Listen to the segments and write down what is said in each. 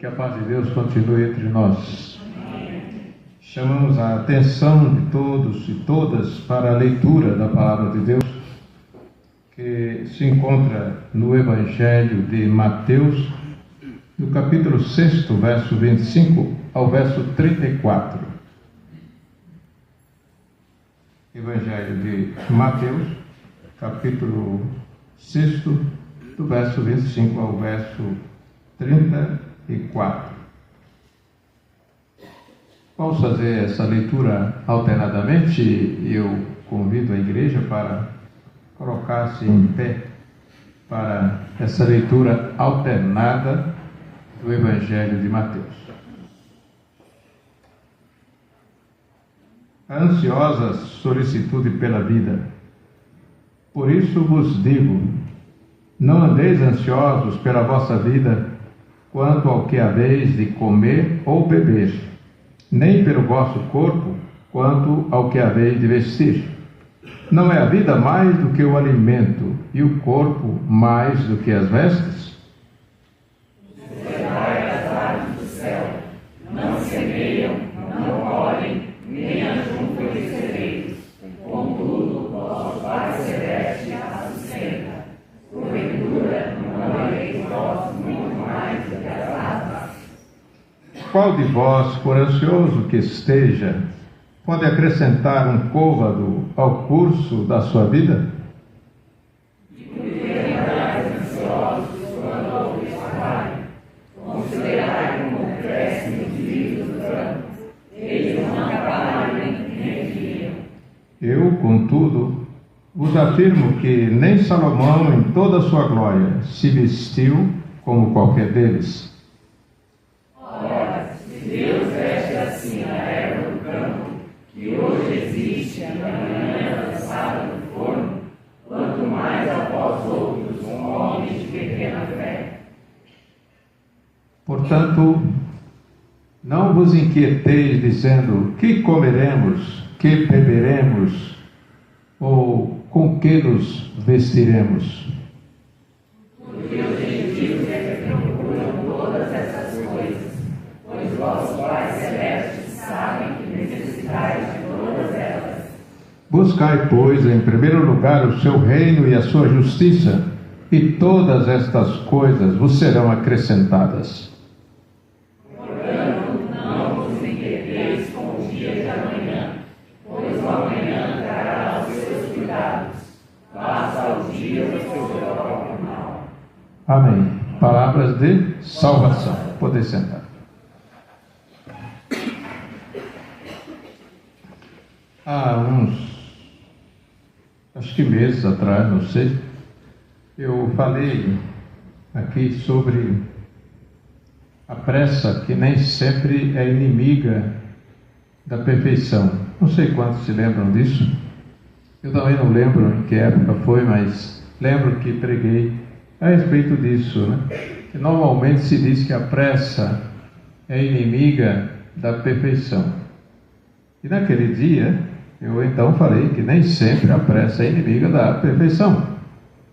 Que a paz de Deus continue entre nós. Chamamos a atenção de todos e todas para a leitura da Palavra de Deus, que se encontra no Evangelho de Mateus, no capítulo 6, verso 25 ao verso 34. Evangelho de Mateus, capítulo 6, do verso 25 ao verso 34. Vamos fazer essa leitura alternadamente e eu convido a igreja para colocar-se em pé para essa leitura alternada do Evangelho de Mateus. A ansiosa solicitude pela vida. Por isso vos digo, não andeis ansiosos pela vossa vida, quanto ao que haveis de comer ou beber, nem pelo vosso corpo, quanto ao que haveis de vestir. Não é a vida mais do que o alimento, e o corpo mais do que as vestes? Observai as aves do céu, não semeiam, não colhem, nem ajuntam em celeiros, contudo, vosso Pai Celeste as sustenta. Porventura, não valeis vós muito mais do que as aves? Qual de vós, por ansioso que esteja, pode acrescentar um côvado ao curso da sua vida? E por que andáis ansiosos quando ouvis falar? Considerai como crescem os lírios do campo, eles não trabalham nem viam. Eu, contudo, vos afirmo que nem Salomão, em toda a sua glória, se vestiu como qualquer deles. Ora, se Deus veste assim a erva do campo, que hoje existe e amanhã é lançada no forno, quanto mais a vós outros, homens de pequena fé. Portanto, não vos inquieteis dizendo: que comeremos, que beberemos, ou com que nos vestiremos? Porque os gentios é que procuram todas essas coisas, pois vossos pais celestes sabem que necessitais de todas elas. Buscai, pois, em primeiro lugar o seu reino e a sua justiça, e todas estas coisas vos serão acrescentadas. Portanto, não vos inquieteis com o dia de amanhã, pois o amanhã trará os seus cuidados. Basta ao dia o seu próprio mal. Amém. Palavras de salvação. Poder sentar. Há acho que meses atrás, não sei, eu falei aqui sobre a pressa que nem sempre é inimiga da perfeição. Não sei quantos se lembram disso. Eu também não lembro em que época foi, mas lembro que preguei a respeito disso, né? Que normalmente se diz que a pressa é inimiga da perfeição. E naquele dia, eu então falei que nem sempre a pressa é inimiga da perfeição.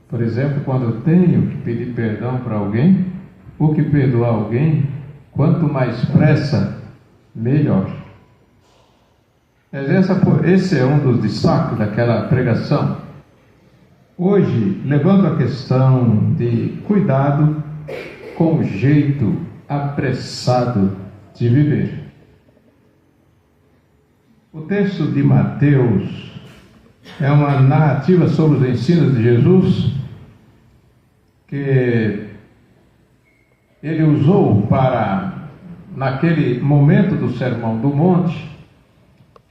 Por exemplo, quando eu tenho que pedir perdão para alguém, ou que perdoar alguém, quanto mais pressa, melhor. Mas esse é um dos destaques daquela pregação. Hoje, levando a questão de cuidado com o jeito apressado de viver. O texto de Mateus é uma narrativa sobre os ensinos de Jesus que ele usou para, naquele momento do Sermão do Monte,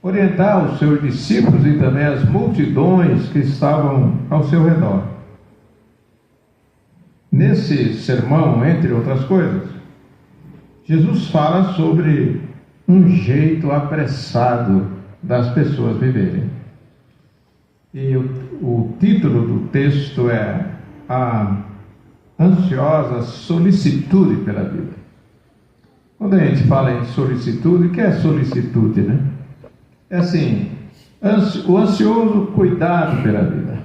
orientar os seus discípulos e também as multidões que estavam ao seu redor. Nesse sermão, entre outras coisas, Jesus fala sobre um jeito apressado das pessoas viverem. E o título do texto é A Ansiosa Solicitude pela Vida. Quando a gente fala em solicitude, o que é solicitude, né? É assim, o ansioso cuidado pela vida.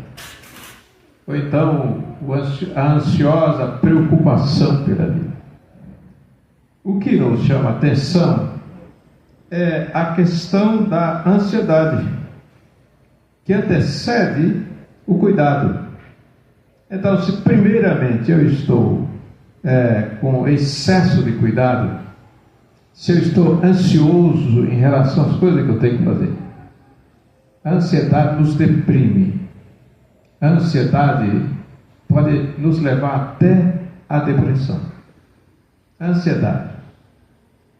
Ou então, a ansiosa preocupação pela vida. O que nos chama a atenção é a questão da ansiedade, que antecede o cuidado. Então, se primeiramente eu estou com excesso de cuidado, se eu estou ansioso em relação às coisas que eu tenho que fazer, a ansiedade nos deprime. A ansiedade pode nos levar até a depressão. A ansiedade.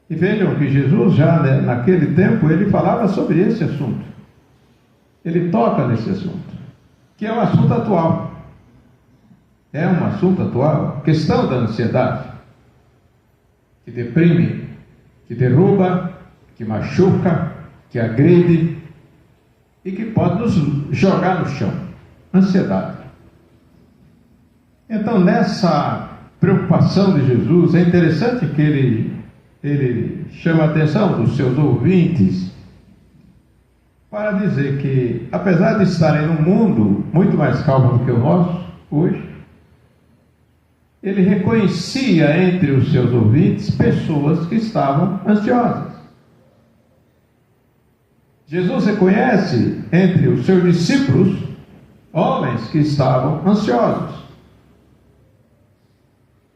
E vejam que Jesus já naquele tempo ele falava sobre esse assunto. Ele toca nesse assunto, que é um assunto atual. É um assunto atual. A questão da ansiedade, que deprime, que derruba, que machuca, que agride e que pode nos jogar no chão. Ansiedade. Então, nessa preocupação de Jesus, é interessante que ele chama a atenção dos seus ouvintes para dizer que, apesar de estarem num mundo muito mais calmo do que o nosso hoje, ele reconhecia entre os seus ouvintes pessoas que estavam ansiosas. Jesus reconhece entre os seus discípulos homens que estavam ansiosos.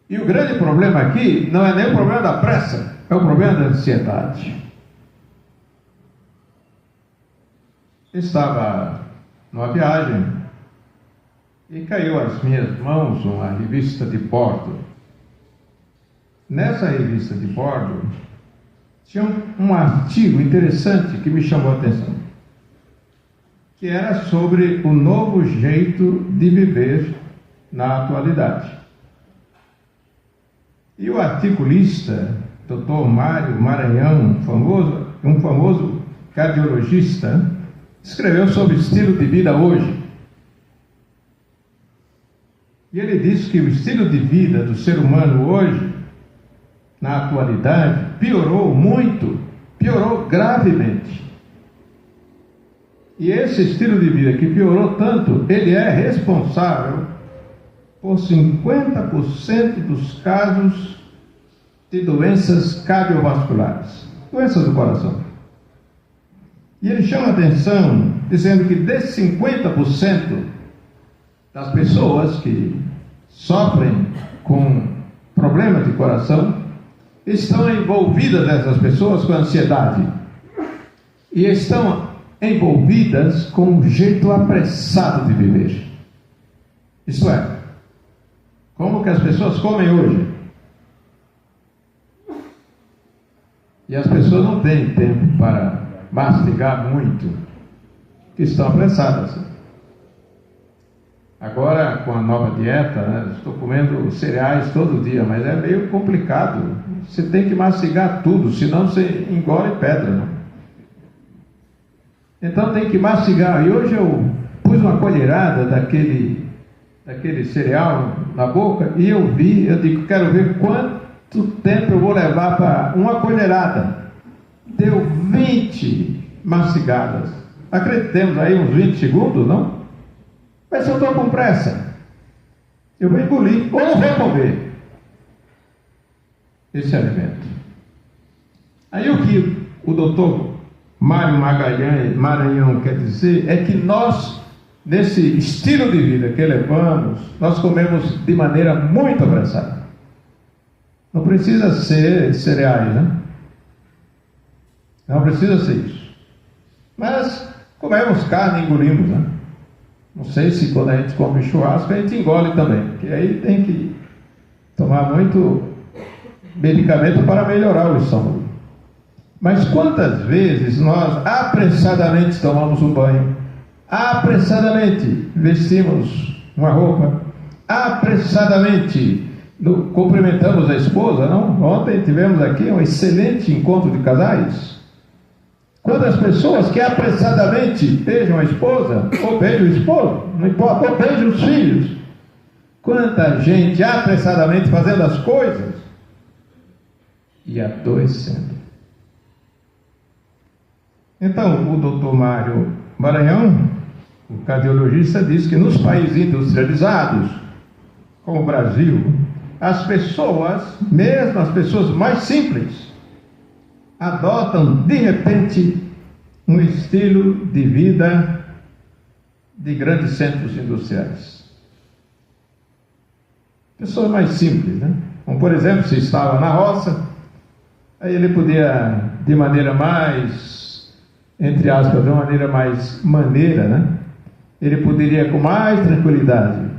E o grande problema aqui não é nem o problema da pressa, é o problema da ansiedade. Estava numa viagem e caiu às minhas mãos uma revista de bordo. Nessa revista de bordo tinha um artigo interessante que me chamou a atenção, que era sobre o novo jeito de viver na atualidade. E o articulista, Dr. Mário Maranhão, um famoso cardiologista, escreveu sobre o estilo de vida hoje. E ele disse que o estilo de vida do ser humano hoje, na atualidade, piorou muito, piorou gravemente. E esse estilo de vida que piorou tanto, ele é responsável por 50% dos casos de doenças cardiovasculares, doenças do coração. E ele chama a atenção dizendo que desses 50% das pessoas que sofrem com problemas de coração, estão envolvidas essas pessoas com ansiedade e estão envolvidas com um jeito apressado de viver. Isto é, como que as pessoas comem hoje. E as pessoas não têm tempo para mastigar muito, que estão apressadas. Agora, com a nova dieta, estou comendo cereais todo dia, mas é meio complicado. Você tem que mastigar tudo, senão você engole pedra, né? Então tem que mastigar. E hoje eu pus uma colherada daquele cereal na boca e eu digo, quero ver quanto tempo eu vou levar para uma colherada. Deu 20 mastigadas. Acreditemos aí uns 20 segundos, não? Mas se eu estou com pressa, eu vou engolir ou não vou comer esse alimento. Aí o que o doutor Mário Maranhão quer dizer é que nós, nesse estilo de vida que levamos, nós comemos de maneira muito apressada. Não precisa ser cereais, né? Não precisa ser isso. Mas comemos carne e engolimos, né? Não sei se quando a gente come churrasco a gente engole também, porque aí tem que tomar muito medicamento para melhorar o estômago. Mas quantas vezes nós apressadamente tomamos um banho, apressadamente vestimos uma roupa, apressadamente cumprimentamos a esposa, não? Ontem tivemos aqui um excelente encontro de casais. Quantas pessoas que apressadamente beijam a esposa, ou beijam o esposo, não importa, ou beijam os filhos. Quanta gente apressadamente fazendo as coisas e adoecendo. Então, o doutor Mário Maranhão, o cardiologista, diz que nos países industrializados, como o Brasil, as pessoas, mesmo as pessoas mais simples, adotam de repente um estilo de vida de grandes centros industriais. Pessoas mais simples, né? Como, por exemplo, se estava na roça, aí ele podia, de maneira mais, entre aspas, de uma maneira mais maneira, né? Ele poderia com mais tranquilidade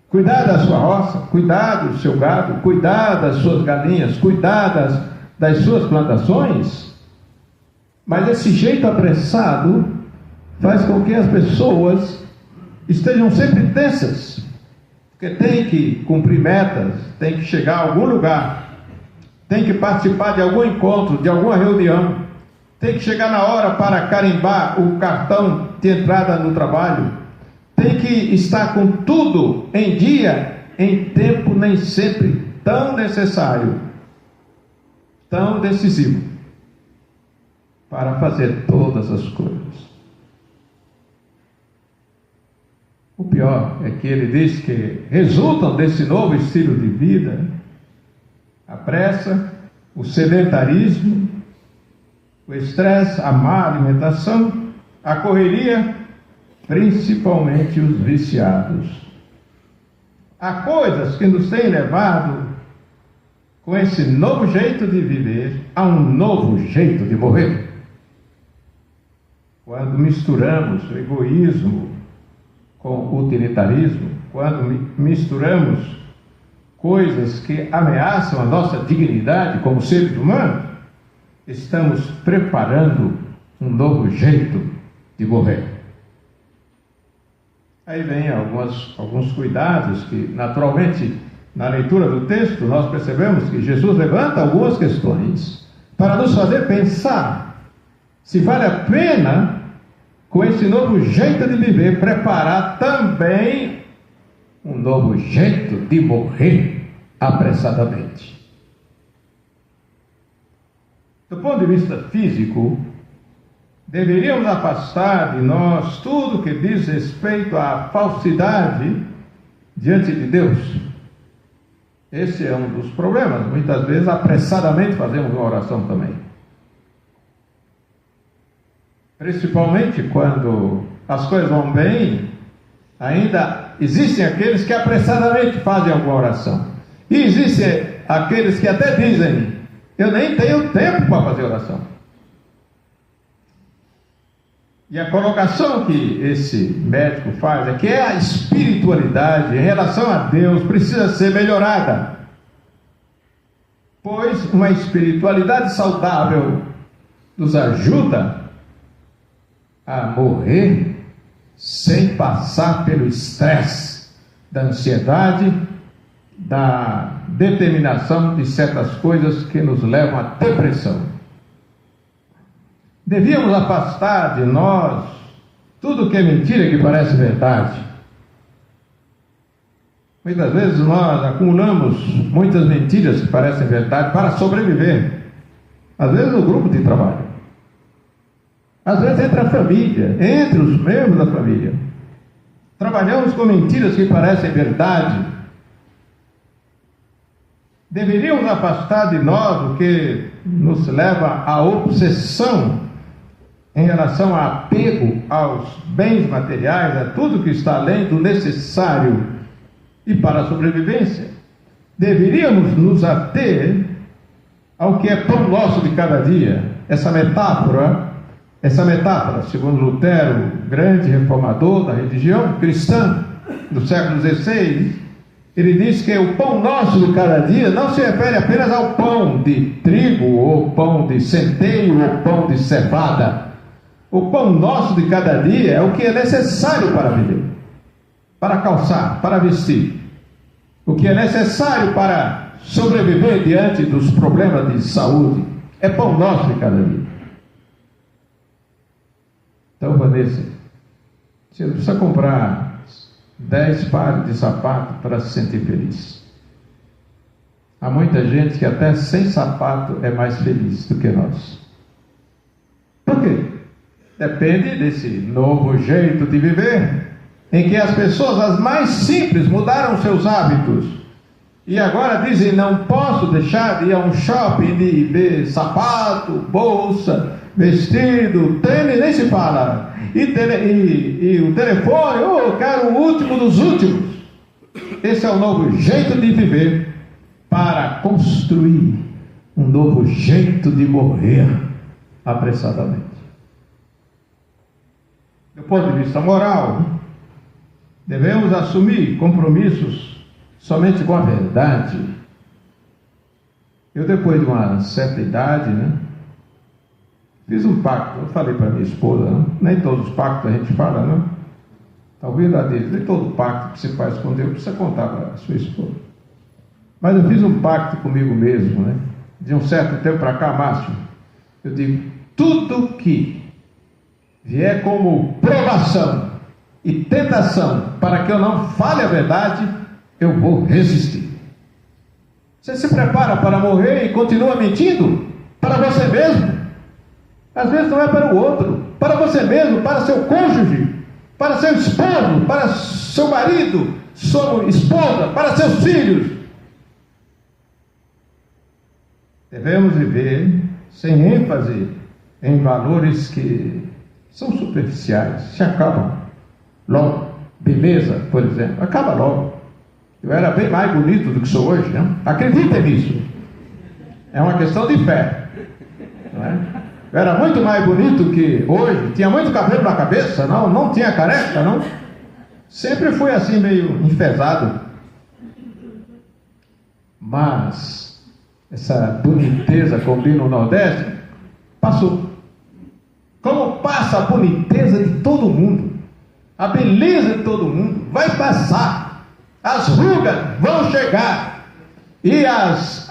cuidar da sua roça, cuidar do seu gado, cuidar das suas galinhas, cuidar das suas plantações. Mas esse jeito apressado faz com que as pessoas estejam sempre tensas, porque tem que cumprir metas, tem que chegar a algum lugar, tem que participar de algum encontro, de alguma reunião, tem que chegar na hora para carimbar o cartão de entrada no trabalho, tem que estar com tudo em dia, em tempo nem sempre tão necessário, tão decisivo, para fazer todas as coisas. O pior é que ele diz que resultam desse novo estilo de vida a pressa, o sedentarismo, o estresse, a má alimentação, a correria, principalmente os viciados. Há coisas que nos têm levado, com esse novo jeito de viver, a um novo jeito de morrer. Quando misturamos o egoísmo com o utilitarismo, quando misturamos coisas que ameaçam a nossa dignidade como seres humanos, estamos preparando um novo jeito de morrer. Aí vem alguns cuidados que, naturalmente, na leitura do texto, nós percebemos que Jesus levanta algumas questões para nos fazer pensar se vale a pena, com esse novo jeito de viver, preparar também um novo jeito de morrer apressadamente. Do ponto de vista físico, deveríamos afastar de nós tudo que diz respeito à falsidade diante de Deus. Esse é um dos problemas. Muitas vezes, apressadamente, fazemos uma oração também. Principalmente quando as coisas vão bem, ainda existem aqueles que apressadamente fazem alguma oração. E existem aqueles que até dizem: eu nem tenho tempo para fazer oração. E a colocação que esse médico faz é que a espiritualidade em relação a Deus precisa ser melhorada. Pois uma espiritualidade saudável nos ajuda a morrer sem passar pelo estresse, da ansiedade, da determinação de certas coisas que nos levam à depressão. Devíamos afastar de nós tudo que é mentira que parece verdade. Muitas vezes nós acumulamos muitas mentiras que parecem verdade para sobreviver. Às vezes no grupo de trabalho. Às vezes entre a família, entre os membros da família. Trabalhamos com mentiras que parecem verdade. Deveríamos afastar de nós o que nos leva à obsessão em relação ao apego aos bens materiais, a tudo que está além do necessário e para a sobrevivência. Deveríamos nos ater ao que é pão nosso de cada dia. Essa metáfora, segundo Lutero, grande reformador da religião cristã do século XVI, ele diz que o pão nosso de cada dia não se refere apenas ao pão de trigo, ou pão de centeio, ou pão de cevada. O pão nosso de cada dia é o que é necessário para viver, para calçar, para vestir. O que é necessário para sobreviver diante dos problemas de saúde. É pão nosso de cada dia. Então, Vanessa, você não precisa comprar 10 pares de sapato para se sentir feliz. Há muita gente que até sem sapato é mais feliz do que nós. Por quê? Depende desse novo jeito de viver, em que as pessoas, as mais simples, mudaram seus hábitos. E agora dizem, não posso deixar de ir a um shopping de ver sapato, bolsa, vestido, tênis, nem se fala. E o telefone, eu quero o último dos últimos. Esse é o novo jeito de viver para construir um novo jeito de morrer apressadamente. Do ponto de vista moral, devemos assumir compromissos somente com a verdade. Eu, depois de uma certa idade, fiz um pacto. Eu falei para minha esposa, nem todos os pactos a gente fala, não? Talvez a dele, nem todo pacto que se faz com Deus precisa contar para a sua esposa. Mas eu fiz um pacto comigo mesmo, de um certo tempo para cá, Márcio. Eu digo, tudo que vier como provação e tentação para que eu não fale a verdade, eu vou resistir. Você se prepara para morrer e continua mentindo? Para você mesmo? Às vezes não é para o outro, para você mesmo, para seu cônjuge, para seu esposo, para seu marido, sua esposa, para seus filhos. Devemos viver sem ênfase em valores que são superficiais, se acabam logo. Beleza, por exemplo, acaba logo. Eu era bem mais bonito do que sou hoje, não? Acreditem nisso. É uma questão de fé, não é? Eu era muito mais bonito que hoje. Tinha muito cabelo na cabeça, não tinha careca, não. Sempre fui assim meio enfesado. Mas essa boniteza, como diz no Nordeste, passou. Como passa a boniteza de todo mundo, a beleza de todo mundo, vai passar. As rugas vão chegar e as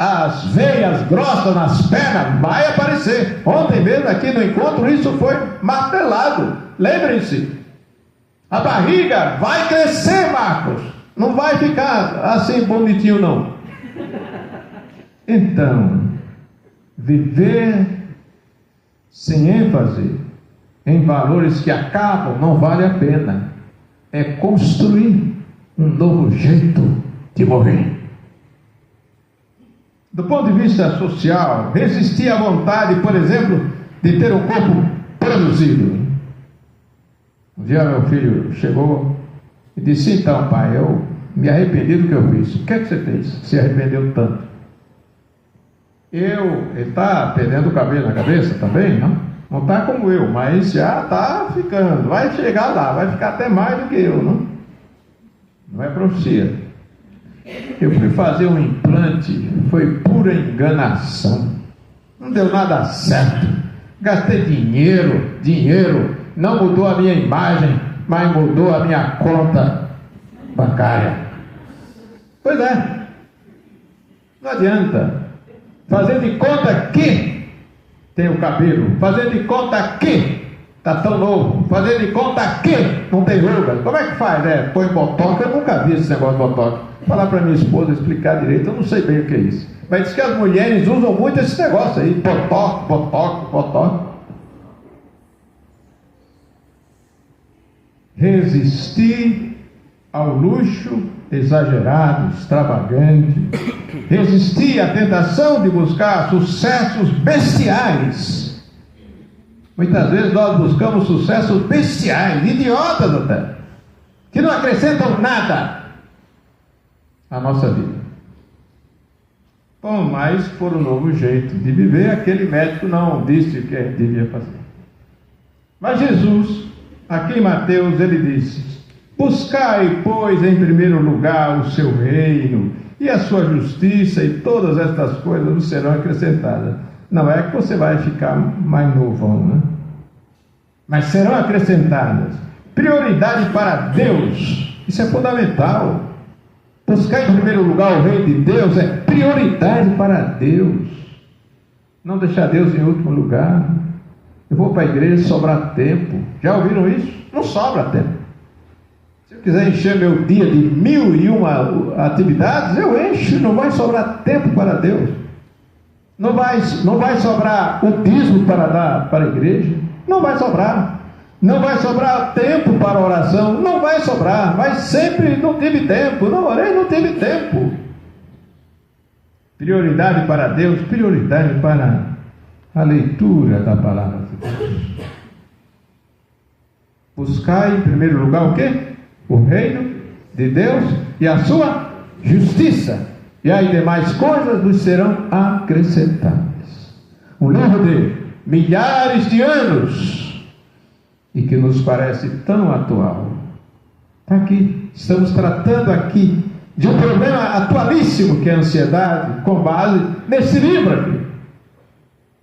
veias grossas nas pernas vai aparecer. Ontem mesmo aqui no encontro isso foi martelado. Lembrem-se, a barriga vai crescer, Marcos, não vai ficar assim bonitinho não. Então, viver sem ênfase em valores que acabam não vale a pena. É construir um novo jeito de morrer. Do ponto de vista social, resistir à vontade, por exemplo, de ter um corpo produzido. Um dia meu filho chegou e disse, então pai, eu me arrependi do que eu fiz. O que é que você fez? Se arrependeu tanto? Ele está perdendo o cabelo na cabeça também, não? Não está como eu, mas já está ficando. Vai chegar lá, vai ficar até mais do que eu, não? Não é profecia. Eu fui fazer um implante, foi pura enganação. Não deu nada certo. Gastei dinheiro. Não mudou a minha imagem, mas mudou a minha conta bancária. Pois é. Não adianta. Fazer de conta que tem o cabelo. Fazer de conta que está tão novo. Fazer de conta que não tem ruga. Como é que faz? Põe botox. Eu nunca vi esse negócio de botox. Falar para minha esposa explicar direito, eu não sei bem o que é isso. Mas diz que as mulheres usam muito esse negócio aí. Botox. Resistir ao luxo exagerado, extravagante. Resistir à tentação de buscar sucessos bestiais. Muitas vezes nós buscamos sucessos bestiais, idiotas até, que não acrescentam nada à nossa vida. Bom, mas por um novo jeito de viver, aquele médico não disse o que devia fazer. Mas Jesus, aqui em Mateus, ele disse, buscai, pois, em primeiro lugar o seu reino e a sua justiça, e todas estas coisas vos serão acrescentadas. Não é que você vai ficar mais novão, né? Mas serão acrescentadas. Prioridade para Deus. Isso é fundamental. Buscar em primeiro lugar o reino de Deus é prioridade para Deus. Não deixar Deus em último lugar. Eu vou para a igreja sobrar tempo. Já ouviram isso? Não sobra tempo. Se eu quiser encher meu dia de 1001 atividades, eu encho. Não vai sobrar tempo para Deus. Não vai sobrar o dízimo para dar para a igreja. Não vai sobrar. Não vai sobrar tempo para a oração. Não vai sobrar. Mas sempre não tive tempo. Não orei, não tive tempo. Prioridade para Deus, prioridade para a leitura da palavra de Deus. Buscai em primeiro lugar o quê? O reino de Deus e a sua justiça, e as demais coisas nos serão acrescentadas. Um livro de milhares de anos e que nos parece tão atual. Está aqui, estamos tratando aqui de um problema atualíssimo que é a ansiedade, com base nesse livro aqui.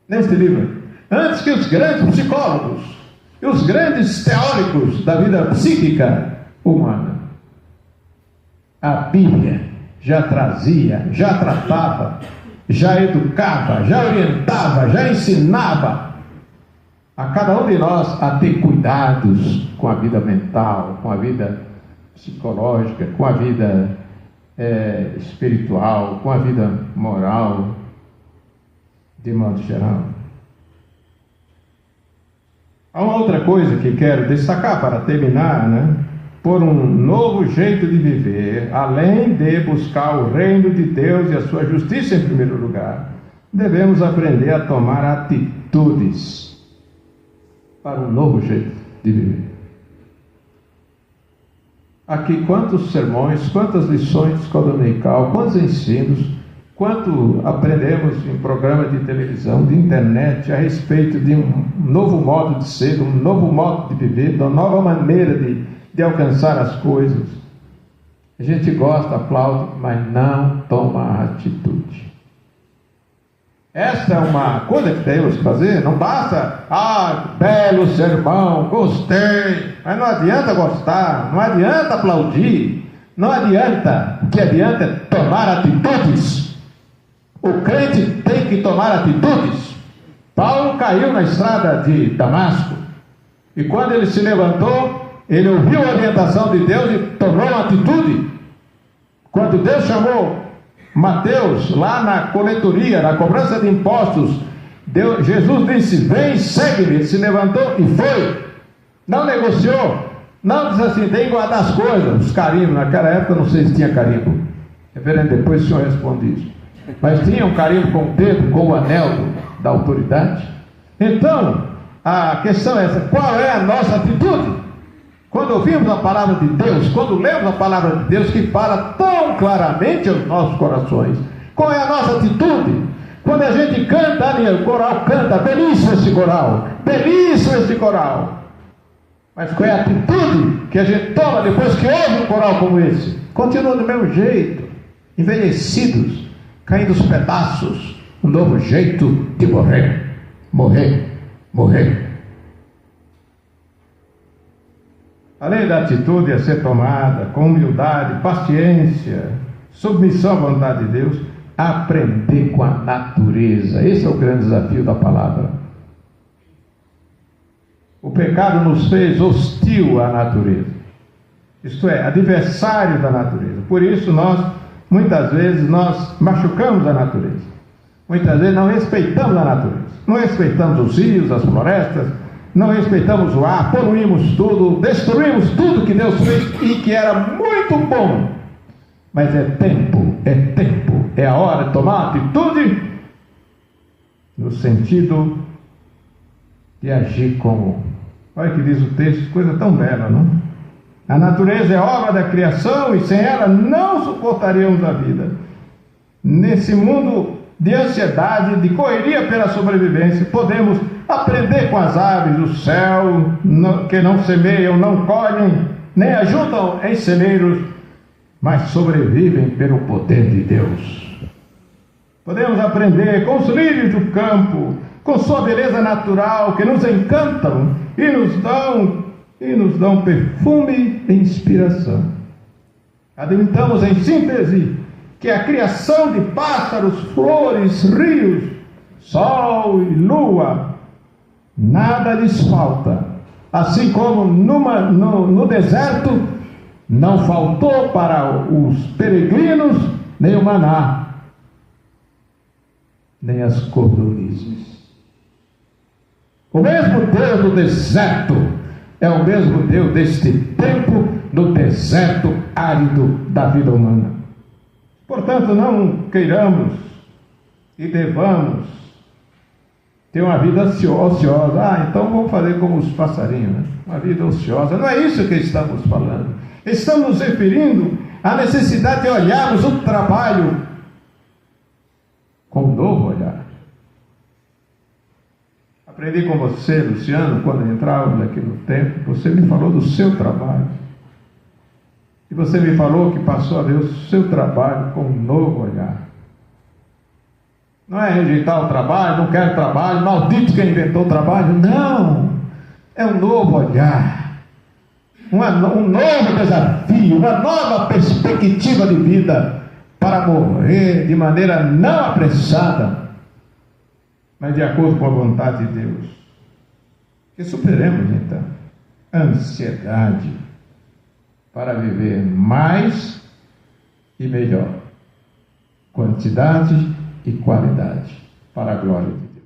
Neste livro. Antes que os grandes psicólogos e os grandes teóricos da vida psíquica humana, a Bíblia já trazia, já tratava, já educava, já orientava, já ensinava a cada um de nós a ter cuidados com a vida mental, com a vida psicológica, com a vida espiritual, com a vida moral, de modo geral. Há uma outra coisa que quero destacar para terminar, por um novo jeito de viver, além de buscar o reino de Deus e a sua justiça em primeiro lugar, devemos aprender a tomar atitudes para um novo jeito de viver. Aqui, quantos sermões, quantas lições de escola dominical, quantos ensinos, quanto aprendemos em programas de televisão, de internet, a respeito de um novo modo de ser, um novo modo de viver, uma nova maneira de alcançar as coisas. A gente gosta, aplaude, mas não toma atitude. Esta é uma coisa que temos que fazer. Não basta, belo sermão, gostei, mas não adianta gostar, não adianta aplaudir, não adianta. O que adianta é tomar atitudes. O crente tem que tomar atitudes. Paulo caiu na estrada de Damasco, e quando ele se levantou, ele ouviu a orientação de Deus e tomou uma atitude. Quando Deus chamou Mateus lá na coletoria, na cobrança de impostos, Jesus disse: vem, segue-me. Ele se levantou e foi. Não negociou, não disse assim: tem que guardar as coisas, os carimbos. Naquela época não sei se tinha carimbo, reverendo, depois o senhor responde isso, mas tinha um carimbo com o dedo, com o anel da autoridade. Então a questão é essa: qual é a nossa atitude? Quando ouvimos a palavra de Deus, quando lemos a palavra de Deus que fala tão claramente aos nossos corações, qual é a nossa atitude? Quando a gente canta, o coral canta, belíssimo esse coral, belíssimo esse coral, mas qual é a atitude que a gente toma depois que ouve um coral como esse? Continua do mesmo jeito, envelhecidos, caindo aos pedaços, um novo jeito de morrer, morrer, morrer. Além da atitude a ser tomada com humildade, paciência, submissão à vontade de Deus, aprender com a natureza. Esse é o grande desafio da palavra. O pecado nos fez hostil à natureza, isto é, adversário da natureza. Por isso muitas vezes nós machucamos a natureza, muitas vezes não respeitamos a natureza, não respeitamos os rios, as florestas, não respeitamos o ar, poluímos tudo, destruímos tudo que Deus fez e que era muito bom. Mas é tempo, é a hora de tomar atitude no sentido de agir como, olha que diz o texto, coisa tão bela, não? A natureza é obra da criação e sem ela não suportaríamos a vida. Nesse mundo de ansiedade, de correria pela sobrevivência, podemos aprender com as aves do céu, que não semeiam, não colhem, nem ajuntam em celeiros, mas sobrevivem pelo poder de Deus. Podemos aprender com os lírios do campo, com sua beleza natural, que nos encantam e nos dão perfume e inspiração. Admitamos em síntese que a criação de pássaros, flores, rios, sol e lua, nada lhes falta, assim como no deserto não faltou para os peregrinos nem o maná, nem as cordonizes. O mesmo Deus do deserto é o mesmo Deus deste tempo no deserto árido da vida humana. Portanto, não queiramos e devamos ter uma vida ociosa. Então vamos fazer como os passarinhos, né? Uma vida ociosa. Não é isso que estamos falando. Estamos nos referindo à necessidade de olharmos o trabalho com um novo olhar. Aprendi com você, Luciano, quando entrávamos aqui no templo, você me falou do seu trabalho. E você me falou que passou a ver o seu trabalho com um novo olhar. Não é rejeitar o trabalho, não quero trabalho, maldito quem inventou o trabalho. Não, é um novo olhar, um novo desafio, uma nova perspectiva de vida para morrer de maneira não apressada, mas de acordo com a vontade de Deus. Que superemos então a ansiedade para viver mais e melhor, quantidade e qualidade, para a glória de Deus.